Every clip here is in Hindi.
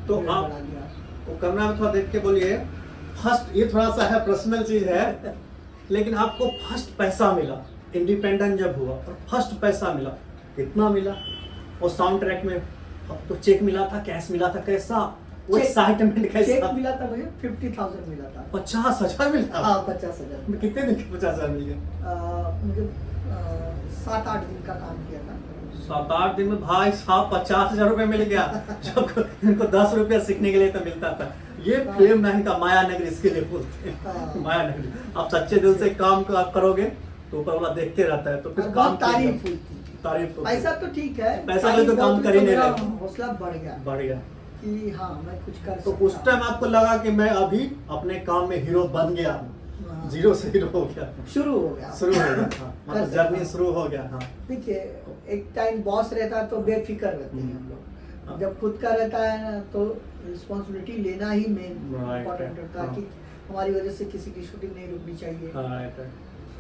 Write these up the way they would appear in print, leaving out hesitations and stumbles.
तो आप वो कैमरा में थोड़ा देख के बोलिए। फर्स्ट, ये थोड़ा सा है पर्सनल चीज है, लेकिन आपको फर्स्ट पैसा मिला इंडिपेंडेंट जब हुआ, और फर्स्ट पैसा मिला, कितना मिला? और साउंड ट्रैक में तो चेक मिला था, कैश मिला था, कैसा वो एक्साइटमेंट कैसा? चेक मिला था मुझे 50,000 मिला था। 50,000 मिला? हाँ 50,000। कितने दिन के 50,000 मिल गए? मुझे 7-8 दिन का काम किया था। 7-8 दिन में भाई साहब 50,000 रुपए मिल गया। जब इनको 10 रुपया सीखने के लिए तो मिलता था। ये फिल्म मैन का माया नगरी इसके लिए बोलते हैं। माया नगरी। आप सच्चे दिल से काम को आप करोगे तो ऊपर वाला देखते रहता है, तो फिर काम तारीफ हुई थी। तारीफ होती है। पैसा तो ठीक है, पैसा में तो काम कर ही नहीं रहा। हौसला बढ़ गया कि हाँ मैं कुछ कर तो सकता उस टाइम आपको लगा कि मैं अभी अपने काम में हीरो बन गया, जीरो से हीरो हो गया, शुरू हो गया। हाँ, मतलब जर्नी शुरू हो गया। हाँ देखिए, एक टाइम बॉस रहता है तो बेफिक्र रहते हैं हम लोग। जब खुद का रहता है ना तो रिस्पॉन्सिबिलिटी लेना ही मेन इम्पोर्टेंट होता है कि हमारी वजह से किसी की शूटिंग नहीं रुकनी चाहिए,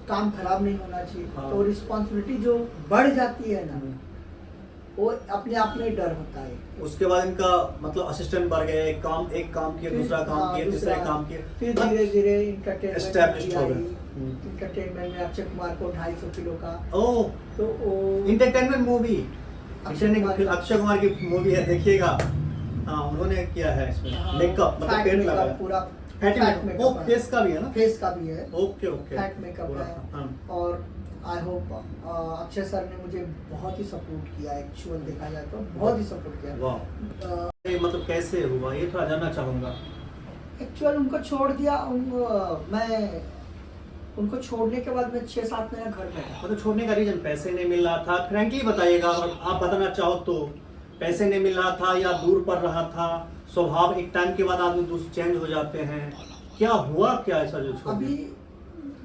काम खराब नहीं होना चाहिए। तो रिस्पॉन्सिबिलिटी जो बढ़ जाती है ना, वो अपने आप में डर होता है। उसके बाद इनका मतलब असिस्टेंट बढ़ गए, एक काम किया, दूसरा काम किया, तीसरा काम किया, फिर धीरे धीरे एस्टैब्लिश्ड हो गए। इंटरटेनमेंट में अक्षय कुमार को 250 किलो का, ओह तो इंटरटेनमेंट मूवी अक्षय अक्षय कुमार की मूवी है, देखिएगा। हाँ उन्होंने किया है इसमें मेकअप, मतलब पेंट लगा है पूरा, फैट मेकअप। वो फेस का भी है ना? फेस का भी है। ओके फैट मेकअप है। और आई होप अक्षय सर ने मुझे बहुत ही सपोर्ट किया, एक्चुअल देखा जाए तो बहुत ही सपोर्ट किया। वाह। मतलब कैसे हुआ ये थोड़ा जानना चाहूंगा। एक्चुअल उनको छोड़ दिया, मैं उनको छोड़ने के बाद मैं 6-7 महीना घर में था। मतलब छोड़ने का रीजन पैसे नहीं मिल रहा था? फ्रैंकली बताइएगा, और आप बताना चाहो तो। पैसे नहीं मिल रहा था या दूर पड़ रहा था? स्वभाव एक टाइम के बाद आदमी दूसरे चेंज हो जाते हैं, क्या हुआ क्या ऐसा जो छोड़? अभी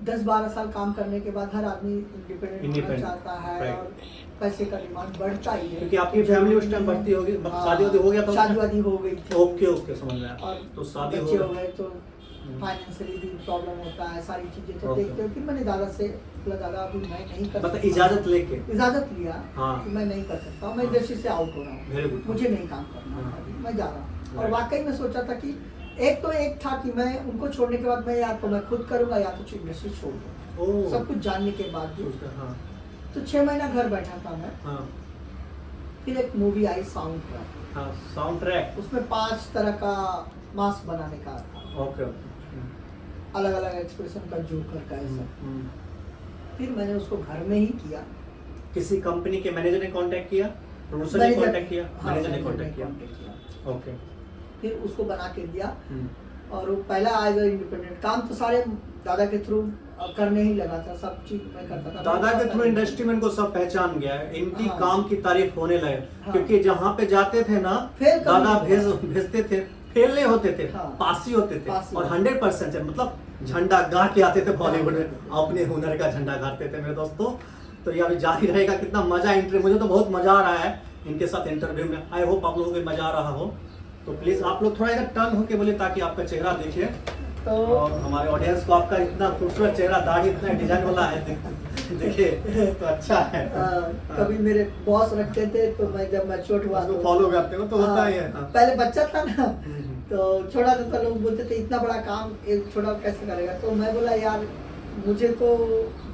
10-12 साल काम करने के बाद हर आदमी इंडिपेंडेंट होना चाहता है, और पैसे का डिमांड बढ़ता ही है। क्योंकि आपकी फैमिली उस टाइम बढ़ती होगी, शादी हो गया था? शादी हो गई थी। ओके समझ गया। और तो शादी हो गए तो फाइनेंशियली भी प्रॉब्लम होता है, सारी चीजें तो देखते हो। फिर मैंने दादा से बोला, दादा अभी मैं नहीं कर सकता। इजाजत लेके इजाजत लिया कि मैं नहीं कर सकता, मैं इंडस्ट्री से आउट हो रहा हूँ, मुझे नहीं काम करना, मैं जा रहा हूँ। और वाकई में सोचा था कि एक था कि मैं उनको छोड़ने के बाद मैं या तो मैं खुद करूंगा या तो इंडस्ट्री छोड़ दूँ, सब कुछ जानने के बाद भी। तो 6 महीना घर बैठा था मैं। फिर एक मूवी आई साउंड ट्रैक, उसमें 5 तरह का मास्क बनाने का था, अलग अलग एक्सप्रेशन का, जोकर का, ऐसा। फिर मैंने उसको घर में ही किया। किसी कंपनी के मैनेजर ने कांटेक्ट किया, प्रोड्यूसर ने कांटेक्ट किया, मैनेजर ने कांटेक्ट किया। ओके। फिर उसको बना के दिया, और वो पहला आएगा इंडिपेंडेंट काम तो सारे दादा के थ्रू करने ही लगा था, सब चीज मैं करता था। दादा के थ्रू इंडस्ट्री में इनको सब पहचान गया है, इनकी काम की तारीफ होने लगे। क्योंकि जहाँ पे जाते थे ना, दादा भेजते थे, फेल नहीं होते थे, पास ही होते थे, और 100% मतलब झंडा गाड़ के आते थे बॉलीवुड में, अपने हुनर का झंडा गाड़ते थे मेरे दोस्तों। तो ये अभी जारी रहेगा। कितना मजा इंटरव्यू, मुझे तो बहुत मजा आ रहा है इनके साथ इंटरव्यू में। आई होप आप लोगों को मजा आ रहा हो। तो प्लीज आप लोग थोड़ा इधर टर्न होके बोले ताकि आपका चेहरा देखिए, और हमारे ऑडियंस को आपका इतना खूबसूरत चेहरा, दाढ़ी इतना डिजाइन वाला है, देखिए तो अच्छा है। कभी मेरे बॉस रखते थे तो मैं जब मैं छोटा हुआ तो फॉलो करते हो तो होता ही है। पहले बच्चा था ना, तो छोटा था तो लोग बोलते थे इतना बड़ा काम एक छोटा कैसे करेगा। तो मैं बोला यार मुझे तो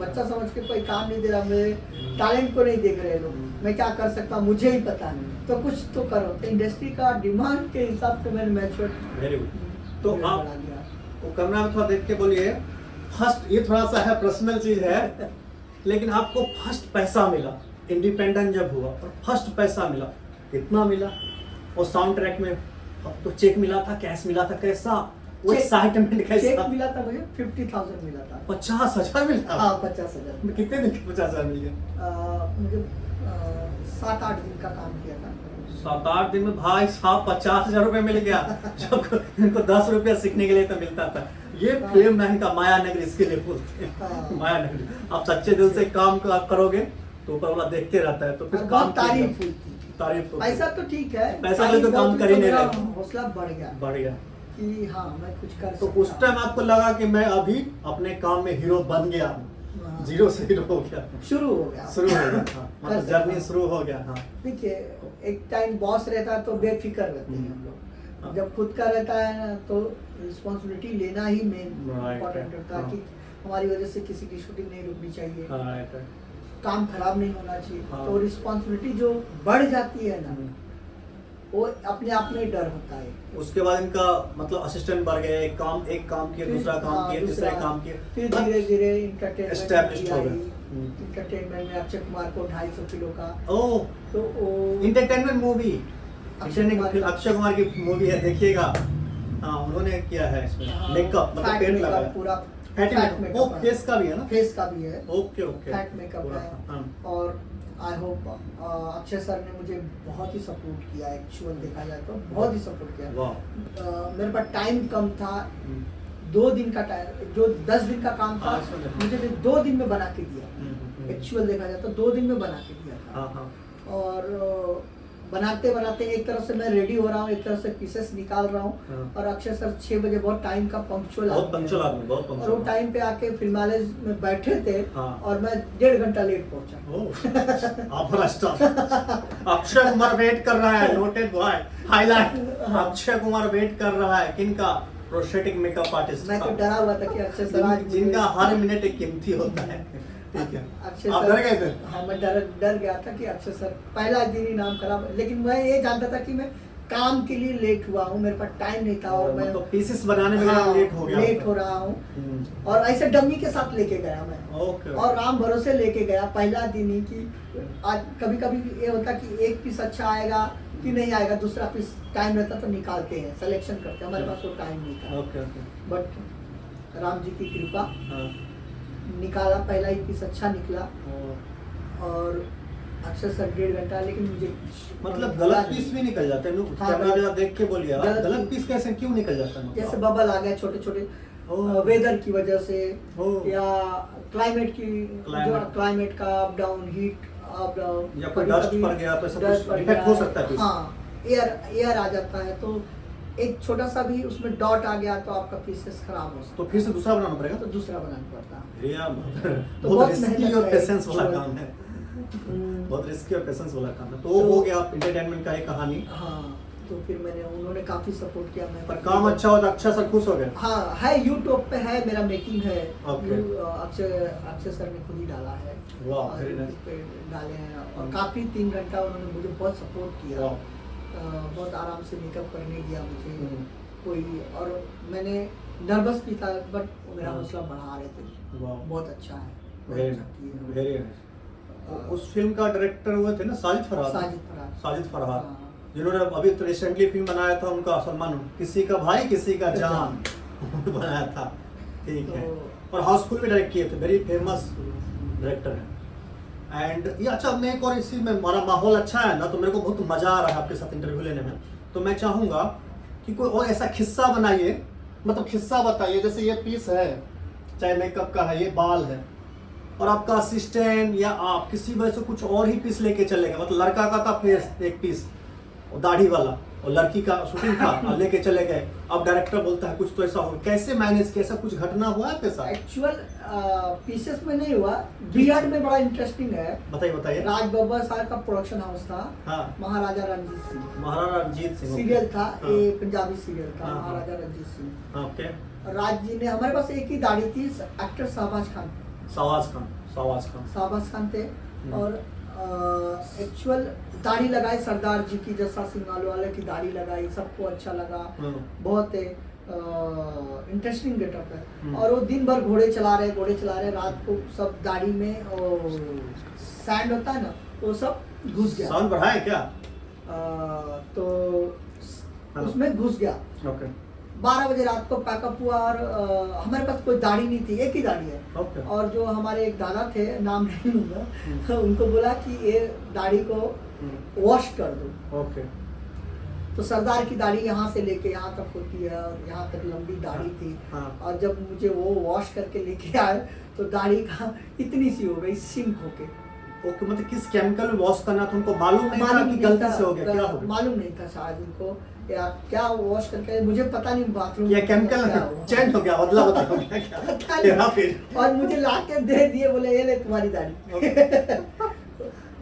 बच्चा समझ के कोई काम नहीं दे रहा, मेरे टैलेंट को नहीं देख रहे लोग, मैं क्या कर सकता हूँ मुझे ही पता नहीं, तो कुछ तो करो। तो इंडस्ट्री का डिमांड के हिसाब से मैंने मैच्योर। Very good. तो आप वो कैमरा में थोड़ा देख के बोलिए। फर्स्ट, ये थोड़ा सा है पर्सनल चीज है, लेकिन आपको फर्स्ट पैसा मिला इंडिपेंडेंट जब हुआ, और फर्स्ट पैसा मिला, कितना मिला? और साउंड ट्रैक में तो चेक मिला था, कैश मिला था, कैसा वो एक्साइटमेंट कैसा? चेक मिला था मुझे 50,000 मिला था। 50,000 मिला? हाँ 50,000। कितने दिन के 50,000 मिल गए? मुझे 7-8 दिन का काम किया था। 7-8 दिन में भाई साहब 50,000 रुपए मिल गया। जब इनको 10 रुपया सीखने के लिए तो मिलता था। ये फिल्म मैन का माया नगरी इसके लिए बोलते हैं। माया नगरी। आप सच्चे दिल से काम करोगे तो ऊपर वाला देखते रहता है, तो फिर काम तारीफ हुई थी। तारीफ। पैसा तो ठीक है, पैसा के तो काम कर ही नहीं रहे, हौसला बढ़ गया कि हाँ मैं कुछ कर तो उस टाइम आपको लगा कि मैं अभी अपने काम में हीरो बन गया, जीरो से हीरो हो गया, शुरू हो गया। मतलब जर्नी शुरू हो गया। हाँ देखिए, एक टाइम बॉस रहता है तो बेफिक्र रहते हैं हम लोग। जब खुद का रहता है ना तो रिस्पॉन्सिबिलिटी लेना ही मेन इम्पोर्टेंट होता है कि हमारी वजह से किसी की शूटिंग नहीं रुकनी चाहिए, काम खराब नहीं होना चाहिए। तो रिस्पॉन्सिबिलिटी जो बढ़ जाती है ना वो अपने आप में डर होता है। उसके बाद इनका मतलब असिस्टेंट बढ़ गए, एक काम किया, दूसरा काम किया, तीसरा काम किया, फिर धीरे धीरे एस्टैब्लिश्ड हो गए। इंटरटेनमेंट में अक्षय कुमार को 250 किलो का तो इंटरटेनमेंट मूवी अक्षय कुमार की मूवी है, देखिएगा। हाँ, उन्होंने किया है इसमें मेकअप, मतलब पेंट लगा पूरा फैट मेकअप, फेस का भी है ना? फेस का भी है। ओके फैट मेकअप है। और आई होप अक्षय सर ने मुझे बहुत ही सपोर्ट किया, एक्चुअल देखा जाए तो बहुत ही सपोर्ट किया। मेरे पास टाइम कम था, 2 दिन का टाइम, जो 10 दिन का काम था मुझे 2 दिन में बना के दिया। एक्चुअल देखा जाए तो 2 दिन में बना के दिया था। और बनाते बनाते एक तरफ से मैं रेडी हो रहा हूँ, एक तरफ से पीसेस निकाल रहा हूँ। और अक्षय सर 6 बजे बहुत टाइम का पंक्चुअल आदमी, और वो टाइम पे आके फिल्माले में बैठे थे और मैं 1.5 घंटा लेट पहुंचा। अक्षय कुमार वेट कर रहा है, noted boy, highlight. Akshay Kumar wait कर रहा है किनका? Prosthetic makeup artist. मैं तो डरा हुआ था कि अक्षय सर जिनका हर मिनट एक कीमती होता है। ठीक है, आप डर गए थे? हाँ, मैं डर गया था कि अक्षय सर पहला दिन ही नाम खराब, लेकिन मैं ये जानता था कि मैं काम के लिए लेट हुआ हूँ, मेरे पास टाइम नहीं था और मैं तो पीसेस बनाने में लेट हो रहा हूँ। और ऐसे डमी के साथ लेके गया मैं। और राम भरोसे लेके गया पहला दिन ही कि आज कभी कभी ये होता कि एक पीस अच्छा आएगा कि नहीं आएगा, दूसरा पीस टाइम रहता तो निकालते हैं, सिलेक्शन करते हैं, हमारे पास वो टाइम नहीं था। बट राम जी की कृपा, निकाला, पहला ही पीस अच्छा निकला। और अक्षय सर 1.5 घंटा, लेकिन मुझे मतलब गलत पीस भी निकल जाते हैं। कैमरा देख के बोलिए, गलत पीस कैसे क्यों निकल जाता है? जैसे बबल आ गए छोटे छोटे, वेदर की वजह से या क्लाइमेट क्लाइमेट का up down, heat up down, या कोई डस्ट पड़ गया तो सब कुछ इफेक्ट हो सकता है। हाँ, एयर आ जाता है तो एक छोटा सा भी उसमें डॉट आ गया तो आपका पीसेस खराब हो सकता है। तो फिर से दूसरा बनाना पड़ेगा? तो दूसरा बनाना पड़ता है। तो बहुत रिस्की और पेशेंस वाला काम है। बहुत रिस्की और पेशेंस वाला काम है। तो हो गया इंटरटेनमेंट का एक कहानी। हाँ, तो फिर उन्होंने काफी सपोर्ट किया। मैं पर काम अच्छा होता, अच्छा सर खुश हो गए। हाँ, है यूट्यूब पे है, मेरा मेकिंग है। अक्षय सर ने खुद ही डाला है। पे डाले हैं और काफी 3 घंटा उन्होंने मुझे बहुत सपोर्ट किया। बहुत आराम से मेकअप करने दिया मुझे कोई, और मैंने नर्वस भी था बट मेरा हौसला बढ़ा रहे थे। बहुत अच्छा है। वेरी उस फिल्म का डायरेक्टर हुए थे ना साजिद फरहाद, जिन्होंने अभी तो रिसेंटली फिल्म बनाया था उनका सलमान, किसी का भाई किसी का जान बनाया था। ठीक है, और हाउसफुल भी डायरेक्ट किए थे, वेरी फेमस डायरेक्टर है। एंड ये अच्छा, मैं एक और इसी में हमारा माहौल अच्छा है ना, तो मेरे को बहुत मजा आ रहा है आपके साथ इंटरव्यू लेने में। तो मैं चाहूँगा कि कोई और ऐसा किस्सा बनाइए, मतलब किस्सा बताइए, जैसे ये पीस है, चाहे मेकअप का है, ये बाल है, और आपका असिस्टेंट या आप किसी वजह से कुछ और ही पीस लेके चलेगा। मतलब लड़का का था फेस एक पीस और दाढ़ी वाला, और लड़की का शूटिंग था और लेके चले गए। अब डायरेक्टर बोलता है कुछ तो ऐसा हो, कैसे मैनेज किया? ऐसा कुछ घटना हुआ है आपके साथ? एक्चुअल पीसेस में नहीं हुआ, बिहार में बड़ा इंटरेस्टिंग है। बताइए। राज बब्बर साहब का प्रोडक्शन हाउस था। हाँ। महाराजा रणजीत सिंह सीरियल था। हाँ। ये पंजाबी सीरियल था। हाँ। महाराजा रणजीत सिंह। ओके। राज जी ने, हमारे पास एक ही दाढ़ी थी, एक्टर शाहबाज खान थे। और एक्चुअल दाढ़ी लगाई सरदार जी की, जैसा सिंगालो वाले की दाढ़ी लगाई, सबको अच्छा लगा। बहुत इंटरेस्टिंग गेटअप है। और वो दिन भर घोड़े चला रहे, रात को सब दाढ़ी में सैंड होता है ना, वो सब घुस गया। साउंड बढ़ाए क्या? तो उसमें घुस गया। ओके। 12 बजे रात को पैकअप हुआ और हमारे पास कोई दाढ़ी नहीं थी, एक ही दाढ़ी है। okay. और जो हमारे एक दादा थे, नाम नहीं लूंगा, उनको बोला कि ये दाढ़ी को वॉश कर दो। okay. तो सरदार की दाढ़ी यहाँ से लेके यहाँ तक होती है और यहाँ तक लंबी दाढ़ी थी। और जब मुझे वो वॉश करके लेके आए तो दाढ़ी का इतनी सी हो गई, सिंक होके। ओके, मतलब किस केमिकल में वॉश करना था उनको मालूम नहीं था कि गलती से हो गया? क्या हो गया? मालूम नहीं था शायद उनको, या क्या वॉश करके, मुझे पता नहीं, बाथरूम या केमिकल चेंज हो गया, बदला हो गया क्या फिर? और मुझे ला के दे दिए, बोले ये ले तुम्हारी दाढ़ी।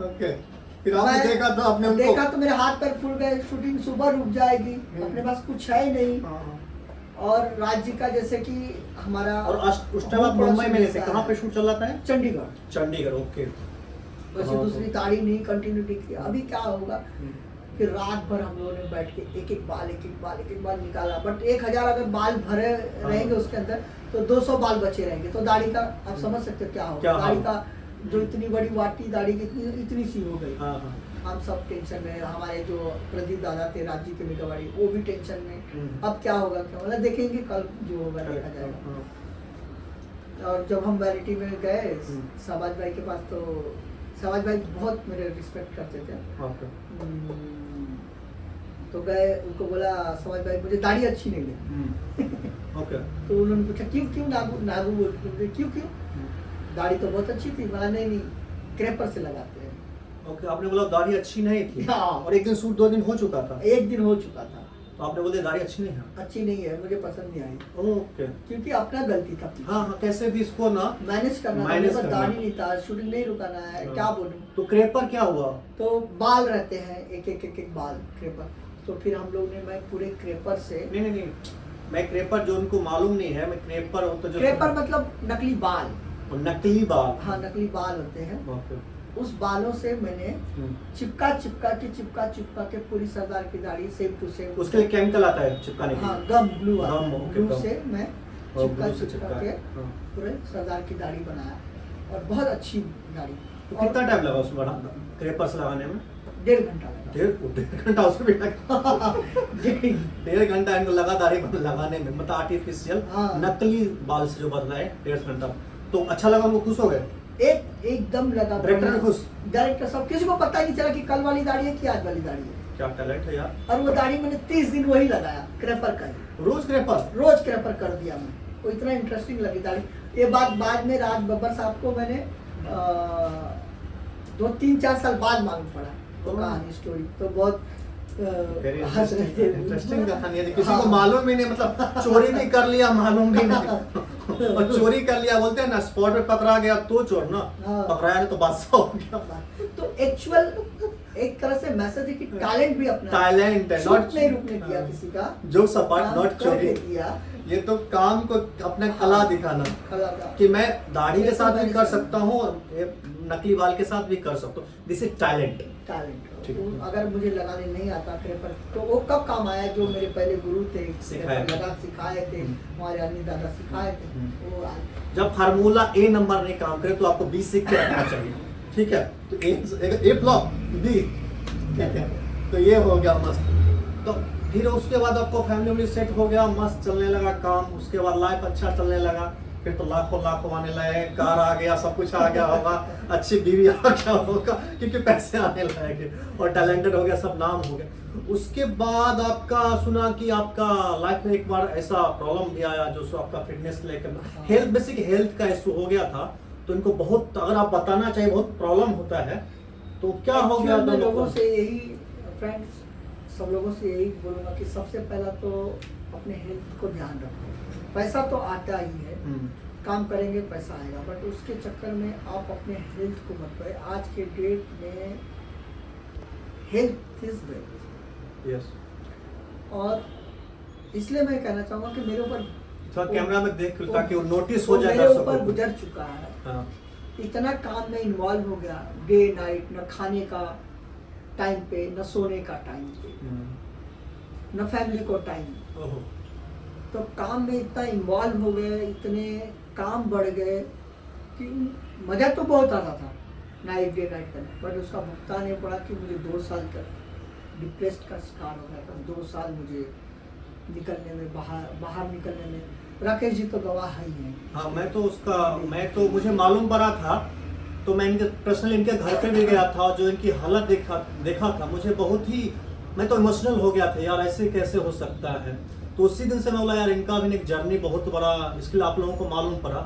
ओके। फिर आपने देखा तो आपने उनको देखा तो मेरे हाथ पैर फूल गए, शूटिंग सुबह रुक जाएगी, अपने पास कुछ है ही नहीं। और राज्य का जैसे कि हमारा और उस टाइम आप मुंबई में नहीं थे, कहाँ पे शूट चल रहा था? चंडीगढ़। चंडीगढ़, ओके। वैसे दूसरी ताड़ी नहीं कंटिन्यूटी की। अभी क्या होगा, फिर रात भर हम लोगों ने बैठ के एक एक बाल निकाला। बट 1000 अगर बाल भरे रहेंगे उसके अंदर तो 200 बाल बचे रहेंगे। तो दाढ़ी का आप समझ सकते हो क्या होगा। दाढ़ी का जो इतनी बड़ी वाटी दाढ़ी की इतनी सी हो गई। हम सब टेंशन में, हमारे जो प्रदीप दादा थे राज्य के मिटावाड़ी, वो भी टेंशन में। अब क्या होगा, क्या मतलब देखेंगे कल जो होगा देखा जाएगा। और जब हम वैनिटी में गए शहबाज भाई के पास, तो शहबाज भाई बहुत मेरे रिस्पेक्ट करते थे। तो गए, उनको बोला शहबाज भाई मुझे दाढ़ी अच्छी नहीं है। तो उन्होंने पूछा क्यों नागू बोलते, क्यों दाढ़ी तो बहुत अच्छी थी। बोला नहीं क्रेपर से लगाते हैं। ओके, आपने बोला दाढ़ी अच्छी नहीं थी। हाँ। और एक दिन शूट 2 दिन हो चुका था। 1 दिन हो चुका था। तो आपने बोले दाढ़ी अच्छी नहीं है? अच्छी नहीं है, मुझे पसंद नहीं आई। ओके, क्योंकि अपना गलती था। हाँ, कैसे भी इसको ना मैनेज करना, दाढ़ी नहीं था, शूटिंग नहीं रुकाना है। क्या बोलूं। तो क्रेपर क्या हुआ? तो बाल रहते हैं एक बाल क्रेपर। तो फिर हम लोग ने, मैं पूरे क्रेपर से नहीं, मैं क्रेपर जो उनको मालूम नहीं है, मैं क्रेपर होता जो क्रेपर मतलब नकली बाल। नकली बाल? हाँ, नकली बाल होते हैं। उस बालों से मैंने चिपका के पूरी सरदार की दाढ़ी सेम टू सेम। उसके लिए केमिकल आता है चिपकाने के लिए? हाँ, गम ग्लू से मैं चिपका के पूरे सरदार की दाढ़ी बनाया। और बहुत अच्छी दाढ़ी। तो कितना टाइम लगा उसमें क्रेपर्स लगाने में? 1.5 घंटा लगा। 1.5 घंटा उसमें भी लगा? 1.5 घंटा इनको लगा दाढ़ी लगाने में, मतलब आर्टिफिशियल नकली बाल से जो बन रहा है 1.5 घंटा। तो अच्छा लगा, उनको खुश हो गए? एकदम लगा। डायरेक्टर खुश? डायरेक्टर सब, किसी को पता ही नहीं चला कि कल वाली दाढ़ी है कि आज वाली दाढ़ी है। क्या टैलेंट है यार। और वो दाढ़ी मैंने 30 दिन वही लगाया, क्रेपर का ही। रोज क्रेपर कर दिया मैं। वो इतना इंटरेस्टिंग लगी दाढ़ी। ये बात बाद में राज बब्बर साहब को मैंने 2-3-4 साल बाद मालूम पड़ा वो कहानी स्टोरी। तो बहुत इंटरेस्टिंग कहानी है। किसी को मालूम ही नहीं, मतलब चोरी भी कर लिया, मालूम भी नहीं। और चोरी कर लिया, बोलते हैं ना स्पॉट पे पकड़ा गया तो चोर ना, पकड़ाया नहीं तो बादशाह हो गया। तो एक्चुअल एक तरह से मैसेज है कि टैलेंट भी अपना, टैलेंट है, नॉट नहीं रुकने दिया किसी का, जो सपाट नॉट चोरी दिया। ये तो काम को अपना कला दिखाना कि मैं दाढ़ी के साथ भी कर सकता हूँ और नकली बाल के साथ भी कर सकता हूँ। This is talent. तो अगर मुझे लगाने नहीं आता क्रेपर तो वो कब काम आया, जो मेरे पहले गुरु थे सिखाए थे, हमारे अन्य दादा सिखाए थे। वो जब फार्मूला ए नंबर नहीं काम करे तो आपको बी सीख के रखना चाहिए, ठीक है। तो ए फ्लॉप बी, ठीक है। तो ये हो गया मस्त। तो फिर उसके बाद आपको फैमिली सेट हो गया, मस्त चलने लगा काम। उसके बाद लाइफ अच्छा चलने लगा। फिर तो लाखों आने लगे, कार आ गया, सब कुछ आ गया होगा, अच्छी बीवी आ गया होगा क्योंकि पैसे आने लगे और टैलेंटेड हो गया, सब नाम हो गया। उसके बाद आपका सुना कि आपका लाइफ में एक बार ऐसा प्रॉब्लम भी आया जो आपका फिटनेस लेकर हेल्थ, बेसिक हेल्थ का इशू हो गया था। तो इनको बहुत, अगर आप बताना चाहिए, बहुत प्रॉब्लम होता है। तो क्या हो गया? लोगों से यही फ्रेंड्स, सब लोगों से यही बोलूँगा कि सबसे पहला तो अपने हेल्थ को ध्यान रखो। पैसा तो आता ही है, काम करेंगे पैसा आएगा, बट उसके चक्कर में आप अपने हेल्थ को मत करें। आज के डेट में हेल्थ इज वेल्थ। यस। और इसलिए मैं कहना चाहूँगा कि मेरे ऊपर थोड़ा कैमरा में देख ताकि वो नोटिस हो जाए, मेरे ऊपर गुजर चुका है। हाँ। इतना काम में इन्वॉल्व हो गया, डे नाइट, न खाने का टाइम पे, न सोने का टाइम पे, न फैमिली को टाइम। तो काम में इतना इन्वॉल्व हो गए, इतने काम बढ़ गए कि मजा तो बहुत आता था नाइट डे नाइट करने, बट उसका भुगतान ये पड़ा कि मुझे 2 साल तक डिप्रेस्ड का शिकार हो गया था। 2 साल मुझे निकलने में, बाहर निकलने में। राकेश जी तो गवाह ही हैं। हाँ, मैं तो मुझे मालूम पड़ा था, तो मैं इनके पर्सनली इनके घर पे भी गया था। जो इनकी हालत देखा था, मुझे बहुत ही, मैं तो इमोशनल हो गया था यार, ऐसे कैसे हो सकता है। तो उसी दिन से मैं बोला यार, इनका भी एक जर्नी बहुत बड़ा, इसके लिए आप लोगों को मालूम पड़ा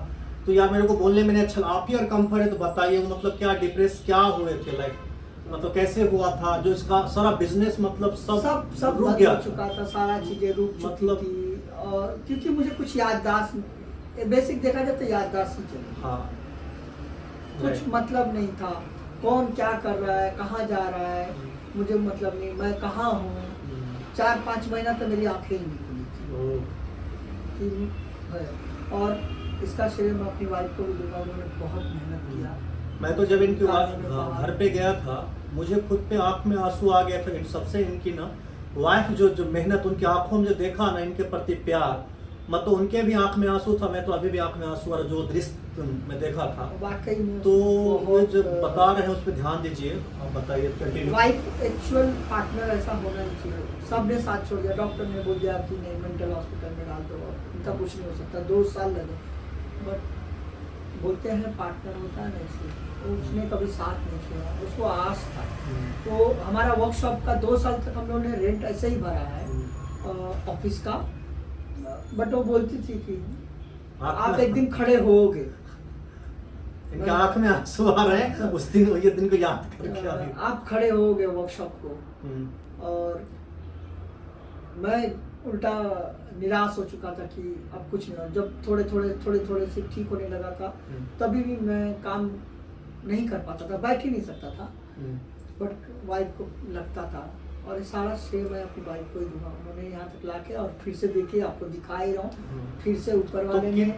तो यार मेरे को बोलने में नहीं अच्छा। आप ही अगर कंफर्ट है तो बताइए, मतलब क्या डिप्रेस क्या हुए थे, लाइक मतलब कैसे हुआ था, जो इसका सारा बिजनेस मतलब सब रुक गया चुका था, सारा चीजें रुक मतलब थी। और क्योंकि मुझे कुछ याददाश्त, बेसिक देखा जाए तो याददाश्त ही चली। हाँ, कुछ मतलब नहीं था, कौन क्या कर रहा है, कहाँ जा रहा है, मुझे मतलब नहीं, मैं कहाँ हूँ। 4-5 महीना तो मेरी आंखें ही नहीं खुली थी। और इसका श्रेय मैं अपनी वाइफ को भी दूंगा, उन्होंने बहुत मेहनत किया। मैं तो जब इनकी घर पे गया था, मुझे खुद पे आंख में आंसू आ गया था। सबसे इनकी ना वाइफ जो मेहनत, उनकी आंखों में जो देखा ना इनके प्रति प्यार, मतलब उनके भी आंख में आंसू था। मैं तो अभी भी आंख में आंसू आ रहा, जो दृश्य मैं देखा था। वाकई में तो वो जो बता रहे हैं उस पर ध्यान दीजिए। आप बताइए, कंटिन्यू। वाइफ एक्चुअल पार्टनर ऐसा होना ही चाहिए। सबने साथ छोड़ दिया, डॉक्टर ने बोल दिया कि नहीं मेंटल हॉस्पिटल में डाल दो, इनका कुछ नहीं हो सकता, 2 साल लगे। बट बोलते हैं पार्टनर होता है ना, इसलिए तो उसने कभी साथ नहीं छोड़ा, उसको आस था। तो हमारा वर्कशॉप का 2 साल तक हम लोगों ने रेंट ऐसे ही भरा है ऑफिस का। बट वो बोलती थी कि आप एक दिन खड़े होगे। इनके आंख में आंसू आ रहे हैं उस दिन, ये दिन को याद करके। आप खड़े होगे वर्कशॉप को। और मैं उल्टा निराश हो चुका था कि अब कुछ नहीं हो। जब थोड़े थोड़े से ठीक होने लगा था, तभी भी मैं काम नहीं कर पाता था, बैठ ही नहीं सकता था। बट वाइफ को लगता था, और ये सारा श्रेय मैं अपनी वाइफ को ही दूंगा। उन्होंने यहाँ तक लाके, और फिर से देखिए आपको दिखा ही रहा हूँ, फिर से ऊपर वाले ने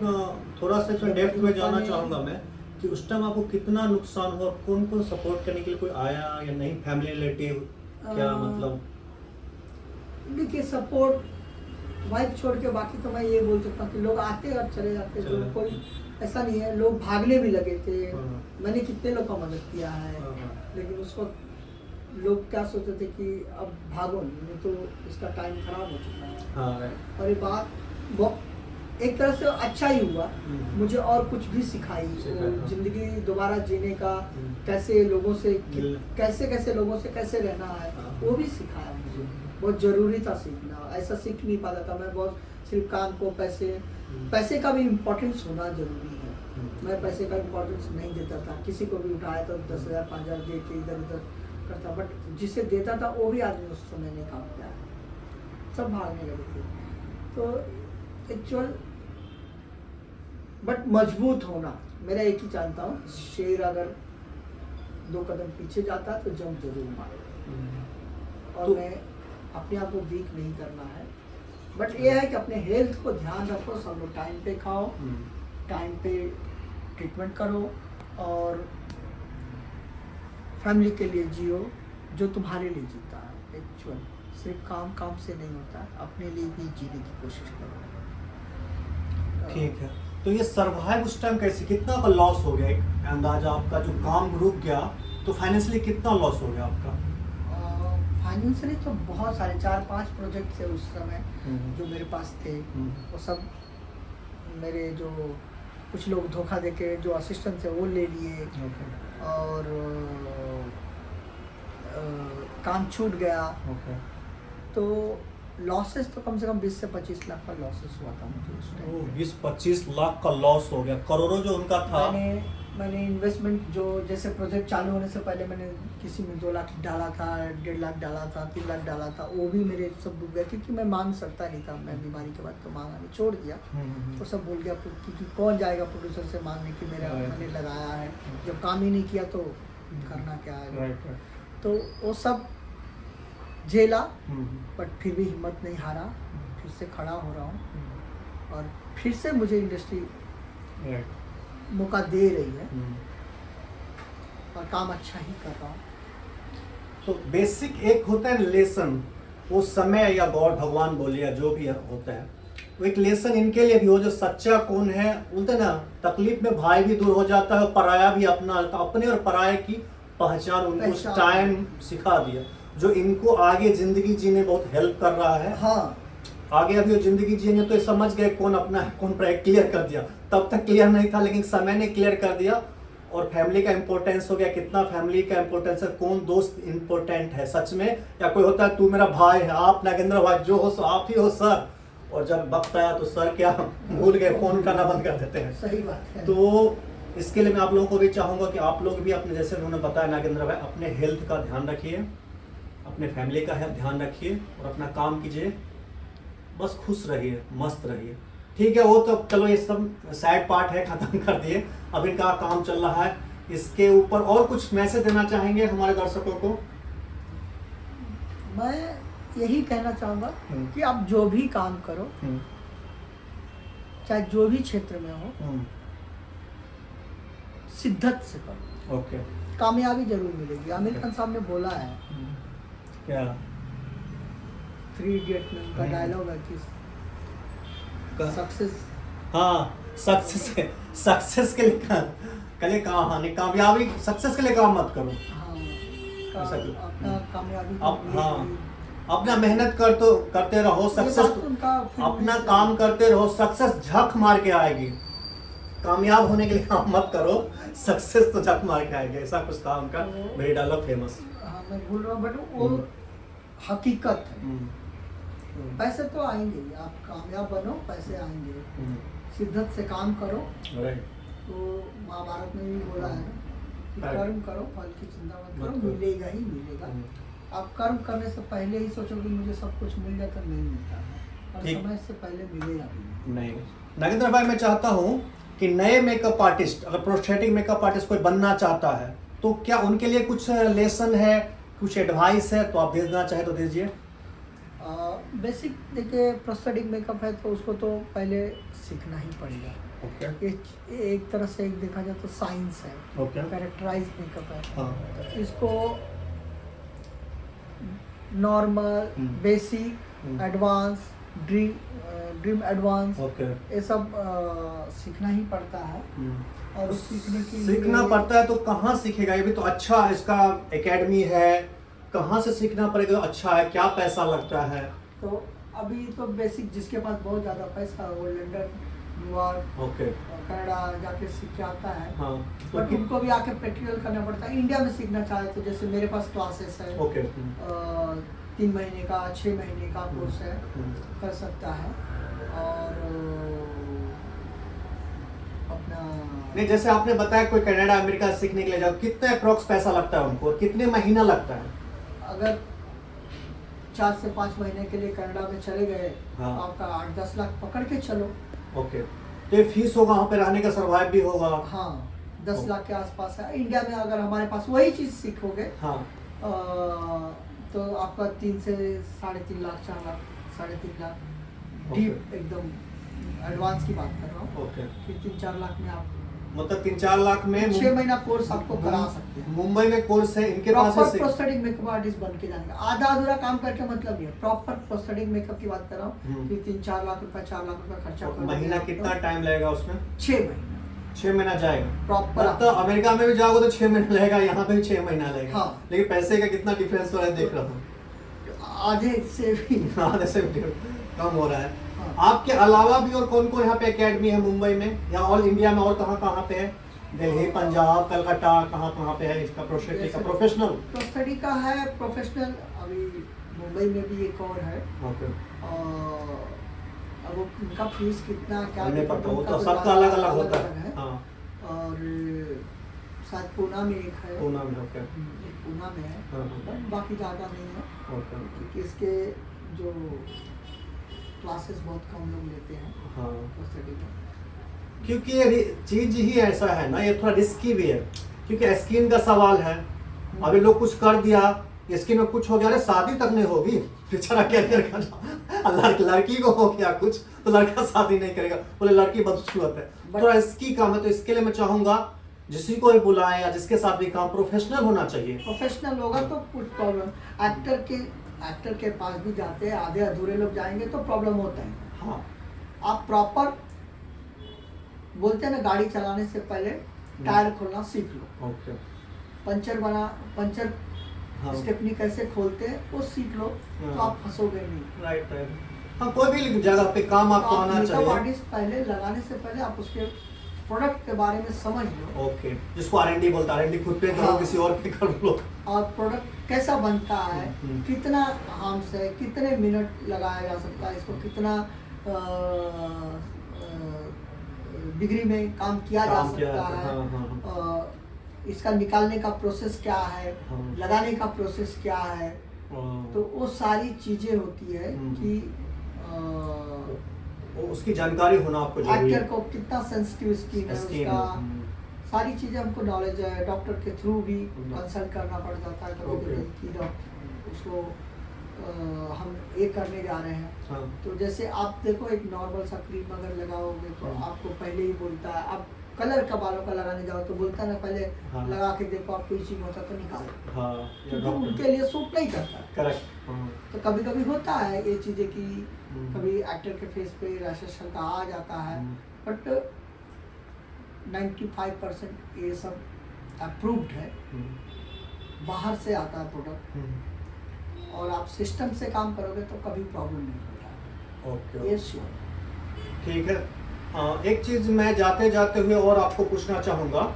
थोड़ा सा इसमें डेप्थ में जाना चाहूँगा मैं कि उस टाइम आपको कितना नुकसान हुआ, कौन कौन सपोर्ट करने के लिए कोई आया या नहीं, फैमिली रिलेटिव क्या मतलब? देखिए सपोर्ट वाइफ छोड़ के बाकी तो मैं ये बोल सकता हूँ कि लोग आते और चले जाते, जो कोई ऐसा नहीं है। लोग भागने भी लगे थे, मैंने कितने लोग का मदद किया है। लेकिन उस वक्त लोग क्या सोचते थे कि अब भागो, नहीं तो इसका टाइम खराब हो चुका है। और ये बात बहुत एक तरह से अच्छा ही हुआ, मुझे और कुछ भी सिखाई। जिंदगी दोबारा जीने का, कैसे लोगों से कैसे लोगों से कैसे रहना है, वो भी सिखाया मुझे। बहुत जरूरी था सीखना, ऐसा सीख नहीं पाता था मैं। बहुत सिर्फ काम को पैसे का भी इम्पोर्टेंस होना जरूरी है। मैं पैसे का इम्पोर्टेंस नहीं देता था, किसी को भी उठाया तो 10,000 5,000 दे के इधर उधर करता। बट जिसे देता था वो भी आदमी उस समय ने काम किया, सब भागने लगे थे। तो एक्चुअल बट मजबूत होना, मेरा एक ही जानता हूँ, शेर अगर 2 कदम पीछे जाता तो जंप जरूर मारेगा। और मैं अपने आप को वीक नहीं करना है, बट ये है कि अपने हेल्थ को ध्यान रखो। सब लोग टाइम पे खाओ, टाइम पे ट्रीटमेंट करो, और फैमिली के लिए जियो जो तुम्हारे लिए जीता है। एक्चुअल सिर्फ काम से नहीं होता है, अपने लिए भी जीने की कोशिश करो। ठीक है। तो ये सर्वाइव उस टाइम कैसे, कितना का लॉस हो गया? एक अंदाजा आपका, जो काम रुक गया तो फाइनेंशियली कितना लॉस हो गया आपका? फाइनेंशियली तो बहुत सारे 4-5 प्रोजेक्ट थे उस समय जो मेरे पास थे। वो सब मेरे जो कुछ लोग धोखा देके जो असिस्टेंट थे वो ले लिए। और काम छूट गया। तो लॉसेस तो कम से कम 20 से 25 लाख का लॉसेस हुआ था मुझे उस टाइम। 20-25 लाख का लॉस हो गया। करोड़ों जो उनका था। मैंने इन्वेस्टमेंट जो जैसे प्रोजेक्ट चालू होने से पहले मैंने किसी में 2 लाख डाला था, 1.5 लाख डाला था, 3 लाख डाला था, वो भी मेरे सब डूब गया क्योंकि मैं मांग सकता नहीं था। मैं बीमारी के बाद तो मांगा नहीं, छोड़ दिया। तो सब भूल गया क्योंकि कौन जाएगा प्रोड्यूसर से मांगने की मेरा मैंने लगाया है, जब काम ही नहीं किया तो करना क्या है। तो वो सब झेला, बट फिर भी हिम्मत नहीं हारा, फिर से खड़ा हो रहा हूँ और फिर से मुझे इंडस्ट्री मौका दे रही है और काम अच्छा ही कर रहा हूँ। तो बेसिक एक होता है लेसन, वो समय या गॉड भगवान बोलिए जो भी होता है, वो एक लेसन इनके लिए भी हो जो सच्चा कौन है। बोलते ना तकलीफ में भाई भी दूर हो जाता है, पराया भी अपना, तो अपने और पराये की पहचान उनको उस टाइम सिखा दिया, जो इनको आगे जिंदगी जीने बहुत हेल्प कर रहा है। हाँ, आगे अभी वो जिंदगी जिएंगे तो समझ गए कौन अपना है कौन पर, क्लियर कर दिया। तब तक क्लियर नहीं था लेकिन समय ने क्लियर कर दिया। और फैमिली का इम्पोर्टेंस हो गया, कितना फैमिली का इम्पोर्टेंस है, कौन दोस्त इम्पोर्टेंट है सच में, या कोई होता है तू मेरा भाई है, आप नागेंद्र भाई जो हो सो आप ही हो सर, और जब वक्त आया तो सर क्या भूल गए, फोन करना बंद कर देते हैं। सही बात है। तो इसके लिए मैं आप लोगों को भी चाहूँगा कि आप लोग भी अपने, जैसे उन्होंने बताया नागेंद्र भाई, अपने हेल्थ का ध्यान रखिए, अपने फैमिली का ध्यान रखिए और अपना काम कीजिए, बस खुश रहिए, मस्त रहिए। ठीक है, वो तो चलो ये सब साइड पार्ट है, खत्म कर दिए। अब इनका काम चल रहा है इसके ऊपर और कुछ मैसेज देना चाहेंगे हमारे दर्शकों को? मैं यही कहना चाहूँगा कि आप जो भी काम करो, चाहे जो भी क्षेत्र में हो, शिद्दत से करो। ओके। कामयाबी जरूर मिलेगी। आमिर खान साहब ने बोला है, क्या 3 इडियट में उनका डायलॉग है कि सक्सेस, हाँ सक्सेस के लिए कामयाबी, सक्सेस के लिए काम मत करो। अपना कामयाबी अपना मेहनत करते रहो, सक्सेस अपना काम करते रहो, सक्सेस झक मार के आएगी। कामयाब होने के लिए काम मत करो, सक्सेस तो झक मार के आएगी। ऐसा कुछ था उनका, मेरी डायलॉग फेमस। मैं भूल रहा हूँ बट वो हकीकत है। पैसे तो आएंगे, आप कामयाब बनो, पैसे आएंगे। शिद्दत से काम करो। तो महाभारत में भी बोला है ना, कर्म करो, फल की चिंता मत करो, मिलेगा ही मिलेगा। आप कर्म करने से पहले ही सोचो कि मुझे सब कुछ मिल जाता, नहीं मिलता है, और समय से पहले मिलेगा भी नहीं। नागेंद्र भाई, मैं चाहता हूँ कि नए मेकअप आर्टिस्ट, अगर प्रोस्थेटिक मेकअप आर्टिस्ट कोई बनना चाहता है तो क्या उनके लिए कुछ लेसन है, कुछ एडवाइस है, तो आप देना चाहे तो दीजिए। बेसिक देखिए, प्रोस्थेटिक मेकअप है तो उसको तो पहले सीखना ही पड़ेगा। एक तरह से एक देखा जाए तो साइंस है। कैरेक्टराइज मेकअप है। तो इसको normal, basic, advance, dream advance, ये सब सीखना ही पड़ता है। और सीखने के लिए सीखना पड़ता है तो कहाँ सीखेगा? ये भी तो अच्छा इसका एकेडमी है, कहाँ से सीखना पड़ेगा? अच्छा है, क्या पैसा लगता है? तो अभी तो बेसिक जिसके पास बहुत ज़्यादा पैसा है वो लंदन, न्यूयॉर्क, कनाडा जाके सीख के आता है। बट उनको भी आके प्रैक्टिकल करना पड़ता है। इंडिया में सीखना चाहे तो जैसे मेरे पास क्लासेस है, 3 महीने का, 6 महीने का कोर्स है, कर सकता है। और अपना नहीं, जैसे आपने बताया कोई कनाडा अमेरिका सीखने के लिए जाओ, कितने अप्रोक्स पैसा लगता है उनको, कितने महीना लगता है? अगर 4 से 5 महीने के लिए कनाडा में चले गए, आपका 8-10 लाख पकड़ के चलो। तो ये फीस होगा, वहाँ पे रहने का, सर्वाइव भी होगा। 10 लाख के आसपास है। इंडिया में अगर हमारे पास वही चीज़ सीखोगे तो आपका 3 से 3.5 लाख, 4 लाख, 3.5 लाख डीप एकदम एडवांस की बात कर रहा हूँ। फिर 3-4 लाख में आप, मतलब 3-4 लाख में 6 महीना कोर्स आपको करा सकते हैं। मुंबई में कोर्स है इनके पास। प्रोस्थेटिक मेकअप आर्टिस्ट बन के जाने का आधा अधूरा काम करके मतलब नहीं है। प्रॉपर प्रोस्थेटिक मेकअप की बात कर रहा हूँ कि 3-4 लाख रुपए, 4 लाख रुपए खर्चा कर। महीना कितना टाइम लगेगा उसमें? 6 महीना। 6 महीना जाएगा प्रॉपर। तो अमेरिका में भी जाओगे तो 6 महीना लगेगा, यहाँ पे भी 6 महीना लगेगा। लेकिन पैसे का कितना डिफरेंस हो रहा है देख रहा हूँ, आधे से भी कम हो रहा है। आपके अलावा भी और कौन कौन यहाँ पे एकेडमी है मुंबई में या ऑल इंडिया में? और कहाँ पे है? दिल्ली, पंजाब, कलकत्ता, कहाँ पे है इसका प्रोस्थेटिक का प्रोफेशनल? प्रोस्थेटिक का है प्रोफेशनल, अभी मुंबई में भी एक और है। अब उनका फीस कितना क्या नहीं पता, वो तो सबका अलग अलग होता है। और शायद पूना में एक है। पूना में एक पूना में है, बाकी ज़्यादा नहीं है क्योंकि इसके जो क्लासेस बहुत कम लोग लेते हैं प्रोस्थेटिक का। क्योंकि ये चीज ही ऐसा है ना, ये थोड़ा रिस्की भी है क्योंकि स्किन का सवाल है। अभी लोग कुछ कर दिया, स्किन में कुछ हो गया, अरे शादी तक नहीं होगी बेचारा, कैरियर का लड़की को हो गया कुछ तो लड़का शादी नहीं करेगा, बोले लड़की बदसूरत है। थोड़ा रिस्की काम है, तो इसके लिए मैं चाहूंगा जिसी को भी बुलाएं या जिसके साथ भी काम, प्रोफेशनल होना चाहिए। प्रोफेशनल होगा तो कुछ प्रॉब्लम, एक्टर के पास भी जाते हैं, आधे अधूरे लोग जाएंगे तो प्रॉब्लम होता है। आप प्रॉपर बोलते हैं ना, गाड़ी चलाने से पहले टायर खोलना सीख लो। पंचर स्टेपनी कैसे खोलते हैं वो सीख लो, तो आप फंसोगे नहीं। राइट। कोई भी जगह पे काम आपको आना चाहिए। आर्टिस्ट पहले लगाने से पहले आप उसके प्रोडक्ट के बारे में समझ लो। जिसको R&D बोलता है, R&D खुद पे करो, किसी और पे कर लो। और प्रोडक्ट कैसा बनता है, कितना हार्म्स है, कितने मिनट लगाया जा सकता है, इसको कितना डिग्री में काम किया जा सकता है, इसका निकालने का प्रोसेस क्या है, लगाने का प्रोसेस क्या है। तो वो सारी चीजें होती है कि उसकी जानकारी होना आपको जरूरी है। एक्टर को कितना सेंसिटिव स्किन है उसका, सारी चीज़ें हमको नॉलेज है, डॉक्टर के थ्रू भी कंसल्ट करना पड़ जाता है कभी कभी कि डॉक्टर उसको हम ये करने जा रहे हैं। हाँ। तो जैसे आप देखो एक नॉर्मल सा क्रीम अगर लगाओगे तो आपको पहले ही बोलता है, आप कलर का बालों का लगाने जाओ तो बोलता है ना पहले हाँ। लगा के देखो आपको इचिंग होता तो निकालो। हाँ, क्योंकि उनके लिए सूट नहीं करता। करेक्ट। तो कभी कभी होता है ये चीज़ें कि कभी एक्टर के फेस पे रैशेस हल्का आ जाता है, बट 95% ये सब अप्रूव्ड है, बाहर से आता है प्रोडक्ट, और आप सिस्टम से काम करोगे तो कभी प्रॉब्लम नहीं होता। ओके, ये श्योर। ठीक है। एक चीज़ मैं जाते जाते हुए और आपको पूछना चाहूँगा,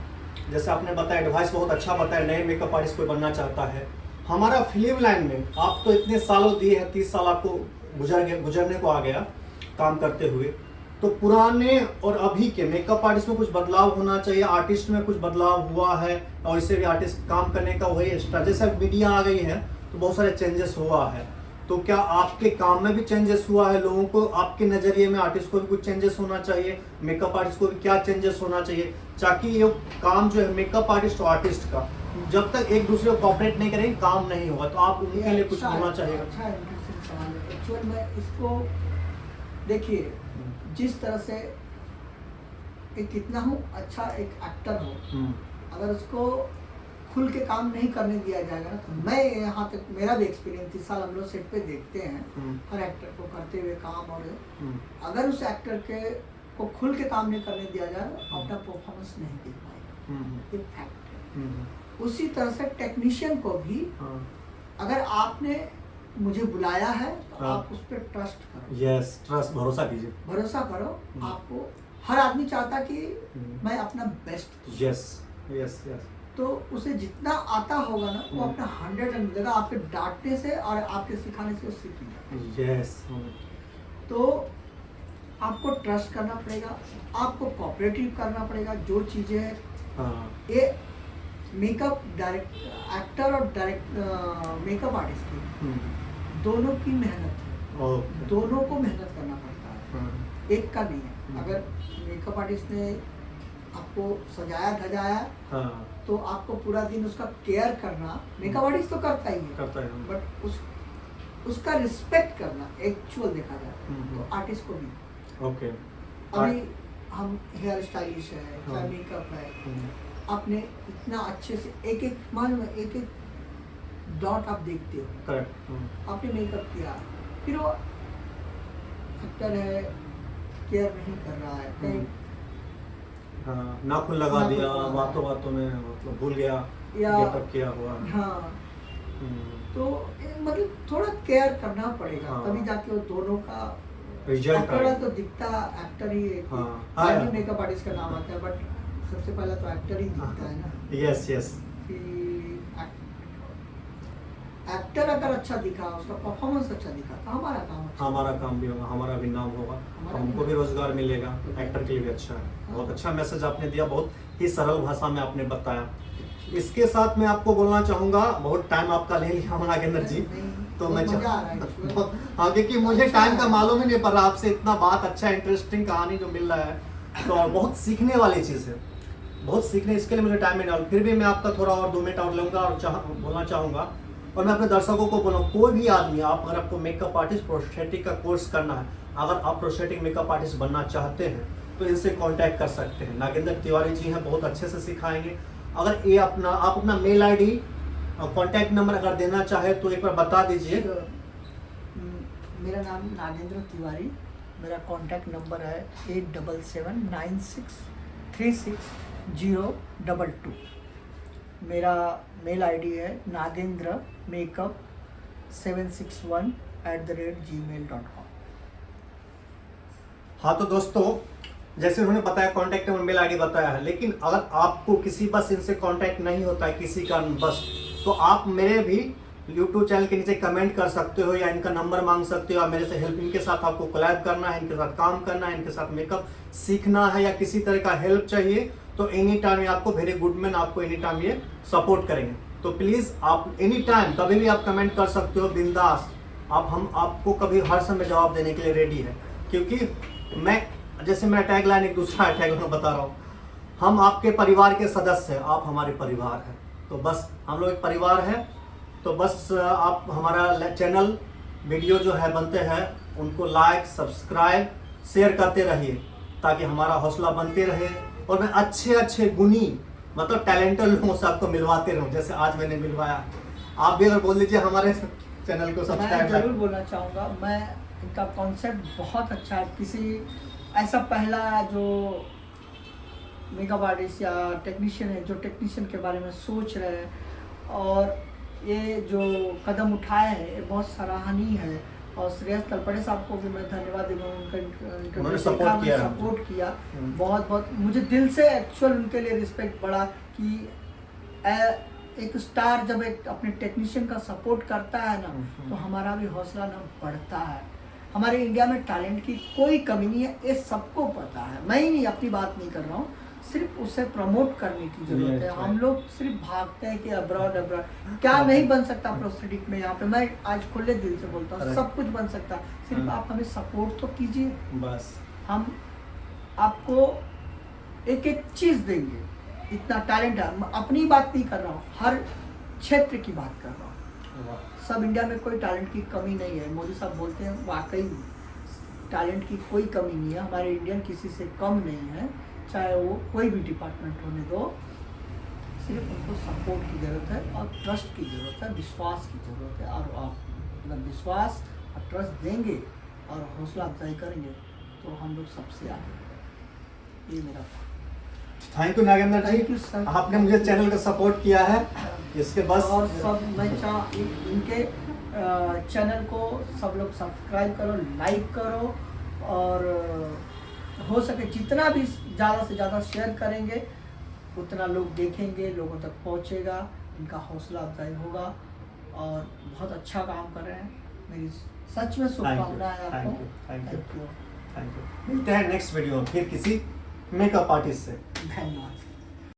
जैसे आपने बताया एडवाइस बहुत अच्छा बताया, नए मेकअप आर्टिस्ट कोई बनना चाहता है, हमारा फिल्म लाइन में आप तो इतने सालों दिए हैं, 30 साल आपको गुजरने को आ गया काम करते हुए, तो पुराने और अभी के मेकअप आर्टिस्ट में कुछ बदलाव होना चाहिए, आर्टिस्ट में कुछ बदलाव हुआ है, और इससे भी आर्टिस्ट काम करने का वही एक्स्ट्रा, जैसे मीडिया आ गई है तो बहुत सारे चेंजेस हुआ है, तो क्या आपके काम में भी चेंजेस हुआ है? लोगों को आपके नज़रिए में आर्टिस्ट को भी कुछ चेंजेस होना चाहिए, मेकअप आर्टिस्ट को भी क्या चेंजेस होना चाहिए, ताकि ये काम जो है मेकअप आर्टिस्ट और आर्टिस्ट का जब तक एक दूसरे को कॉपरेट नहीं करेंगे काम नहीं होगा, तो आप उनके लिए कुछ होना चाहिए। अच्छा इंटरेस्टिंग सवाल है। एक्चुअल में इसको देखिए, जिस तरह से एक कितना हूँ अच्छा एक एक्टर हो, अगर उसको खुल के काम नहीं करने दिया जाएगा ना, तो मैं यहाँ तक मेरा भी एक्सपीरियंस 30 साल हम लोग सेट पे देखते हैं हर एक्टर को करते हुए काम, और अगर उस एक्टर के को खुल के काम नहीं करने दिया जाए तो अपना परफॉर्मेंस नहीं दे पाएगा, ये फैक्ट है। उसी तरह से टेक्नीशियन को भी अगर आपने मुझे बुलाया है तो आप उस पर ट्रस्ट करो। यस, ट्रस्ट, भरोसा कीजिए, भरोसा करो। आपको हर आदमी चाहता कि मैं अपना बेस्ट दूं। Yes yes yes. तो उसे जितना आता होगा ना वो अपना 100 देगा, आपके डांटने से और आपके सिखाने से वो सीख नहीं। यस। तो आपको ट्रस्ट करना पड़ेगा, आपको कोऑपरेटिव करना पड़ेगा। जो चीज़ें ये मेकअप एक्टर और मेकअप आर्टिस्ट की दोनों की मेहनत है, दोनों को मेहनत करना पड़ता है, एक का नहीं है। अगर मेकअप आर्टिस्ट ने आपको सजाया धजाया तो आपको पूरा दिन उसका केयर करना, मेकअप आर्टिस्ट तो करता ही है, बट उसका रिस्पेक्ट करना एक्चुअल देखा जाए तो आर्टिस्ट को भी। ओके। अभी हम हेयर स्टाइलिश है, चाहे मेकअप है, आपने इतना अच्छे से एक एक मालूम है, एक एक डॉट आप देखते हो, करेक्ट, आपने मेकअप किया, फिर वो एक्टर है केयर नहीं कर रहा है, कहीं नाखून लगा दिया, बातों बातों में मतलब भूल गया या गेटअप किया हुआ। हाँ, तो मतलब थोड़ा केयर करना पड़ेगा, तभी जाके वो दोनों का रिजल्ट आएगा। तो दिखता एक्टर ही है, हाँ, मेकअप आर्टिस्ट का नाम आता है, बट सबसे पहला तो एक्टर ही दिखता है ना। Yes yes. एक्टर अगर अच्छा दिखा, उसका परफॉर्मेंस अच्छा दिखा तो हमारा काम अच्छा, हमारा काम भी होगा, हमारा भी नाम होगा, हमको भी रोजगार मिलेगा, एक्टर के लिए भी अच्छा है। बहुत अच्छा मैसेज आपने दिया, बहुत ही सरल भाषा में आपने बताया। इसके साथ मैं आपको बोलना चाहूँगा, बहुत टाइम आपका ले लिया नागेंद्र जी, तो मैं हाँ, क्योंकि मुझे टाइम का मालूम ही नहीं पड़ रहा, आपसे इतना बात अच्छा इंटरेस्टिंग कहानी जो मिल रहा है, तो बहुत सीखने वाली चीज़ है, बहुत सीखने, इसके लिए मुझे टाइम नहीं, फिर भी मैं आपका थोड़ा और 2 मिनट और लूँगा और बोलना चाहूँगा। और मैं अपने दर्शकों को बोलूँ, कोई भी आदमी, आप अगर आपको मेकअप आर्टिस्ट प्रोस्थेटिक का कोर्स करना है, अगर आप प्रोस्थेटिक मेकअप आर्टिस्ट बनना चाहते हैं तो इनसे कांटेक्ट कर सकते हैं। नागेंद्र तिवारी जी हैं, बहुत अच्छे से सिखाएंगे। अगर ये आप अपना मेल आईडी और कांटेक्ट नंबर अगर देना चाहे तो एक बार बता दीजिए। मेरा नाम नागेंद्र तिवारी, मेरा कांटेक्ट नंबर है 8779636022। मेरा मेल आईडी है nagendramakeup761@gmail.com। हाँ, तो दोस्तों जैसे उन्होंने बताया कांटेक्ट नंबर, मेल आईडी बताया है, लेकिन अगर आपको किसी बस इनसे कांटेक्ट नहीं होता है किसी का बस, तो आप मेरे भी यूट्यूब चैनल के नीचे कमेंट कर सकते हो या इनका नंबर मांग सकते हो, या मेरे से हेल्प, इनके साथ आपको कोलैब करना है, इनके साथ काम करना है, इनके साथ मेकअप सीखना है या किसी तरह का हेल्प चाहिए, तो एनी टाइम आपको वेरी गुड मैन आपको एनी टाइम ये सपोर्ट करेंगे। तो प्लीज़ आप एनी टाइम कभी भी आप कमेंट कर सकते हो, बिंदास। हम आपको कभी हर समय जवाब देने के लिए रेडी है, क्योंकि मैं जैसे मेरा टैग लाइन एक दूसरा टैग लाइन बता रहा हूँ, हम आपके परिवार के सदस्य हैं, आप हमारे परिवार हैं। तो बस हम लोग एक परिवार हैं। तो बस आप हमारा चैनल वीडियो जो है बनते हैं उनको लाइक सब्सक्राइब शेयर करते रहिए, ताकि हमारा हौसला बनते रहे और मैं अच्छे अच्छे गुणी मतलब टैलेंटेड लोगों से आपको मिलवाते रहूं, जैसे आज मैंने मिलवाया। आप भी अगर बोल दीजिए हमारे चैनल को सब्सक्राइब। मैं जरूर बोलना चाहूँगा, मैं इनका कॉन्सेप्ट बहुत अच्छा है। किसी ऐसा पहला जो मेकअप आर्टिस्ट या टेक्नीशियन है जो टेक्नीशियन के बारे में सोच रहे हैं और ये जो कदम उठाए हैं ये बहुत सराहनीय है। और श्रेयस तलपड़े साहब को भी मैं धन्यवाद देना, उनका सपोर्ट किया बहुत बहुत। मुझे दिल से एक्चुअल उनके लिए रिस्पेक्ट बढ़ा कि एक स्टार जब एक अपने टेक्नीशियन का सपोर्ट करता है ना तो हमारा भी हौसला ना बढ़ता है। हमारे इंडिया में टैलेंट की कोई कमी नहीं है, ये सबको पता है। मैं ही नहीं अपनी बात नहीं कर रहा हूँ, सिर्फ उसे प्रमोट करने की जरूरत है। हम लोग सिर्फ भागते हैं कि अब्रॉड क्या नहीं बन सकता प्रोस्थेटिक में। यहाँ पे मैं आज खुले दिल से बोलता हूँ सब कुछ बन सकता है, सिर्फ आप हमें सपोर्ट तो कीजिए। बस हम आपको एक एक चीज़ देंगे, इतना टैलेंट है। मैं अपनी बात नहीं कर रहा हूँ, हर क्षेत्र की बात कर रहा हूँ। सब इंडिया में कोई टैलेंट की कमी नहीं है। मोदी साहब बोलते हैं वाकई टैलेंट की कोई कमी नहीं है। हमारे इंडियन किसी से कम नहीं है, चाहे वो कोई भी डिपार्टमेंट होने दो। सिर्फ उनको सपोर्ट की ज़रूरत है और ट्रस्ट की ज़रूरत है, विश्वास की ज़रूरत है। और आप अगर विश्वास और ट्रस्ट देंगे और हौसला अफजाई करेंगे तो हम लोग सबसे आगे। ये मेरा thank you Nagendra ji, thank you sir, आपने मुझे चैनल का सपोर्ट किया है। इसके बस और सब मैं इनके चैनल को सब लोग सब्सक्राइब करो, लाइक करो और हो सके जितना भी ज़्यादा से ज़्यादा शेयर करेंगे उतना लोग देखेंगे, लोगों तक पहुंचेगा, इनका हौसला अफजाई होगा और बहुत अच्छा काम कर रहे हैं। मेरी सच में शुभकामनाएं हैं आपको। Thank you. मिलते हैं नेक्स्ट वीडियो में फिर किसी मेकअप आर्टिस्ट से। धन्यवाद।